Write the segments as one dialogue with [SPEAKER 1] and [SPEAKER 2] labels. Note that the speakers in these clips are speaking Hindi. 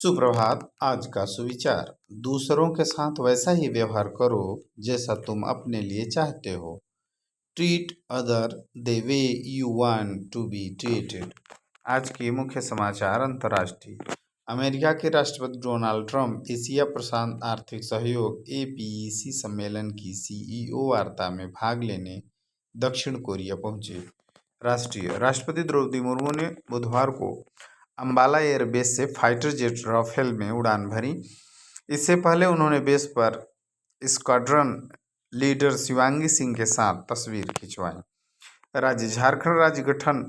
[SPEAKER 1] सुप्रभात। आज का सुविचार, दूसरों के साथ वैसा ही व्यवहार करो जैसा तुम अपने लिए चाहते हो। Treat other the way you want to be treated. आज के मुख्य समाचार अंतर्राष्ट्रीय। अमेरिका के राष्ट्रपति डोनाल्ड ट्रंप एशिया प्रशांत आर्थिक सहयोग APEC सम्मेलन की CEO वार्ता में भाग लेने दक्षिण कोरिया पहुंचे। राष्ट्रीय। राष्ट्रपति द्रौपदी मुर्मू ने बुधवार को अंबाला एयरबेस से फाइटर जेट राफेल में उड़ान भरी। इससे पहले उन्होंने बेस पर स्क्वाड्रन लीडर शिवांगी सिंह के साथ तस्वीर खिंचवाई। राज्य झारखंड राज्य गठन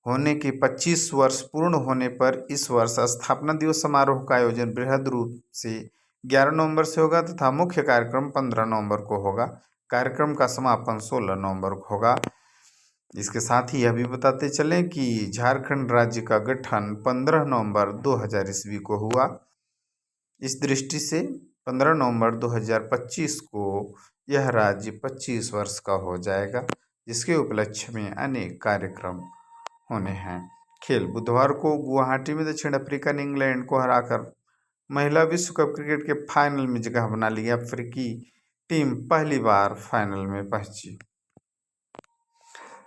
[SPEAKER 1] होने के 25 वर्ष पूर्ण होने पर इस वर्ष स्थापना दिवस समारोह का आयोजन बृहद रूप से 11 नवंबर से होगा तथा मुख्य कार्यक्रम 15 नवंबर को होगा। कार्यक्रम का समापन 16 नवंबर को होगा। इसके साथ ही यह भी बताते चलें कि झारखंड राज्य का गठन 15 नवंबर 2000 ईस्वी को हुआ। इस दृष्टि से 15 नवंबर 2025 को यह राज्य 25 वर्ष का हो जाएगा, जिसके उपलक्ष्य में अनेक कार्यक्रम होने हैं। खेल। बुधवार को गुवाहाटी में दक्षिण अफ्रीका ने इंग्लैंड को हराकर महिला विश्व कप क्रिकेट के फाइनल में जगह बना ली। अफ्रीकी टीम पहली बार फाइनल में पहुंची।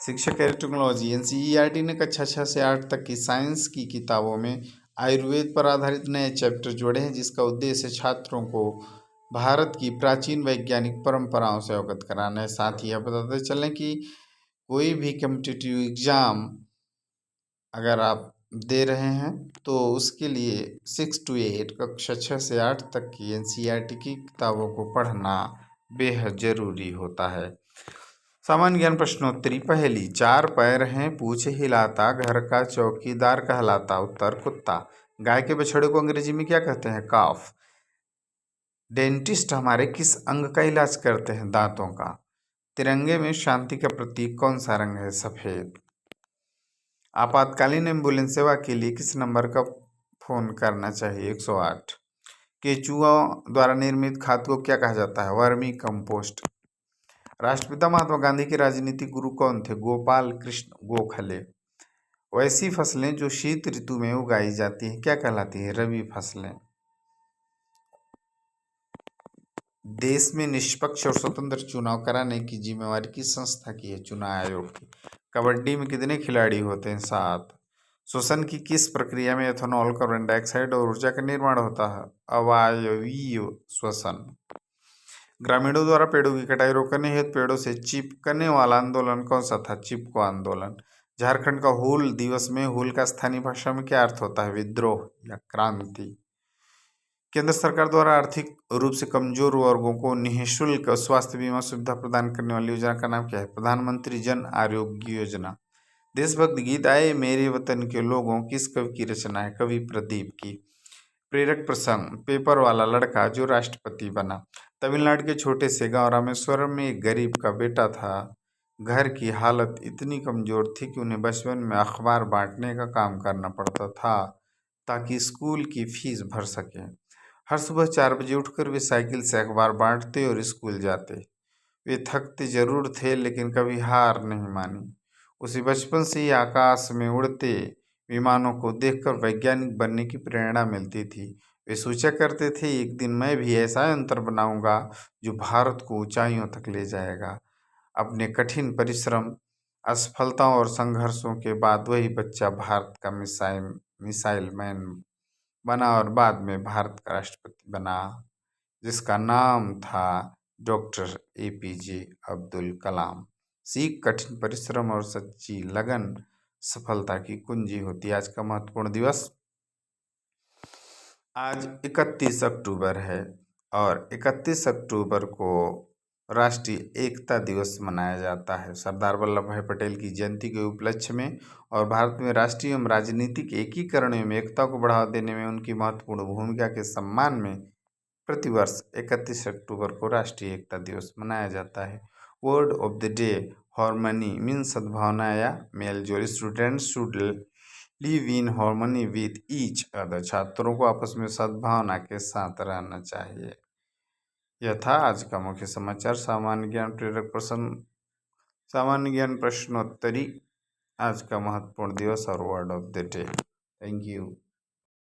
[SPEAKER 1] शिक्षक एवं टेक्नोलॉजी। NCERT ने कक्षा 6 से 8 तक की साइंस की किताबों में आयुर्वेद पर आधारित नए चैप्टर जोड़े हैं, जिसका उद्देश्य छात्रों को भारत की प्राचीन वैज्ञानिक परंपराओं से अवगत कराना है। साथ ही यह बताते चलें कि कोई भी कॉम्पिटिटिव एग्जाम अगर आप दे रहे हैं तो उसके लिए 6 to 8 कक्षा 6 से 8 तक की NCERT की किताबों को पढ़ना बेहद जरूरी होता है। सामान्य ज्ञान प्रश्नोत्तरी। पहली। 4 पैर हैं, पूंछ हिलाता, घर का चौकीदार कहलाता। उत्तर कुत्ता। गाय के बछड़े को अंग्रेजी में क्या कहते हैं? काफ। डेंटिस्ट हमारे किस अंग का इलाज करते हैं? दांतों का। तिरंगे में शांति का प्रतीक कौन सा रंग है? सफेद। आपातकालीन एम्बुलेंस सेवा के लिए किस नंबर का फोन करना चाहिए? 108। केचुओं द्वारा निर्मित खाद को क्या कहा जाता है? Vermi compost. राष्ट्रपिता महात्मा गांधी के राजनीतिक गुरु कौन थे? गोपाल कृष्ण गोखले। वैसी फसलें जो शीत ऋतु में उगाई जाती हैं क्या कहलाती है? रबी फसलें। देश में निष्पक्ष और स्वतंत्र चुनाव कराने की जिम्मेवारी किस संस्था की है? चुनाव आयोग की। कबड्डी में कितने खिलाड़ी होते हैं? 7। श्वसन की किस प्रक्रिया में एथेनॉल, कार्बन डाइऑक्साइड और ऊर्जा का निर्माण होता है? अवायवीय श्वसन। ग्रामीणों द्वारा पेड़ों की कटाई रोकने हेतु पेड़ों से चिपकने वाला आंदोलन कौन सा था? चिपको आंदोलन। झारखंड का हूल दिवस में हूल का स्थानीय भाषा में क्या अर्थ होता है? विद्रोह या क्रांति। केंद्र सरकार द्वारा आर्थिक रूप से कमजोर वर्गों को निःशुल्क स्वास्थ्य बीमा सुविधा प्रदान करने वाली योजना का नाम क्या है? प्रधानमंत्री जन आरोग्य योजना। देशभक्त गीत आए मेरे वतन के लोगों किस कवि की रचना है? कवि प्रदीप की। प्रेरक प्रसंग। पेपर वाला लड़का जो राष्ट्रपति बना। तमिलनाडु के छोटे से गांव रामेश्वरम में एक गरीब का बेटा था। घर की हालत इतनी कमजोर थी कि उन्हें बचपन में अखबार बांटने का काम करना पड़ता था ताकि स्कूल की फीस भर सके। हर सुबह 4 बजे उठकर वे साइकिल से अखबार बांटते और स्कूल जाते। वे थकते जरूर थे लेकिन कभी हार नहीं मानी। उसे बचपन से ही आकाश में उड़ते विमानों को देखकर वैज्ञानिक बनने की प्रेरणा मिलती थी। वे सोचा करते थे एक दिन मैं भी ऐसा यंत्र बनाऊंगा जो भारत को ऊंचाइयों तक ले जाएगा। अपने कठिन परिश्रम, असफलताओं और संघर्षों के बाद वही बच्चा भारत का मिसाइल मैन बना और बाद में भारत का राष्ट्रपति बना, जिसका नाम था डॉक्टर APJ अब्दुल कलाम। सीख। कठिन परिश्रम और सच्ची लगन सफलता की कुंजी होती है। आज का महत्वपूर्ण दिवस। आज 31 अक्टूबर है और 31 अक्टूबर को राष्ट्रीय एकता दिवस मनाया जाता है। सरदार वल्लभ भाई पटेल की जयंती के उपलक्ष्य में और भारत में राष्ट्रीय एवं राजनीतिक एकीकरण एवं एकता को बढ़ावा देने में उनकी महत्वपूर्ण भूमिका के सम्मान में प्रतिवर्ष 31 अक्टूबर को राष्ट्रीय एकता दिवस मनाया जाता है। Word of the day. Harmony means सद्भावना या मेलजोल। Students should live in harmony with each other. छात्रों को आपस में सद्भावना के साथ रहना चाहिए। यह था आज का मुख्य समाचार। सामान्य ज्ञान प्रश्नोत्तरी। आज का महत्वपूर्ण दिवस और word of the day. Thank you.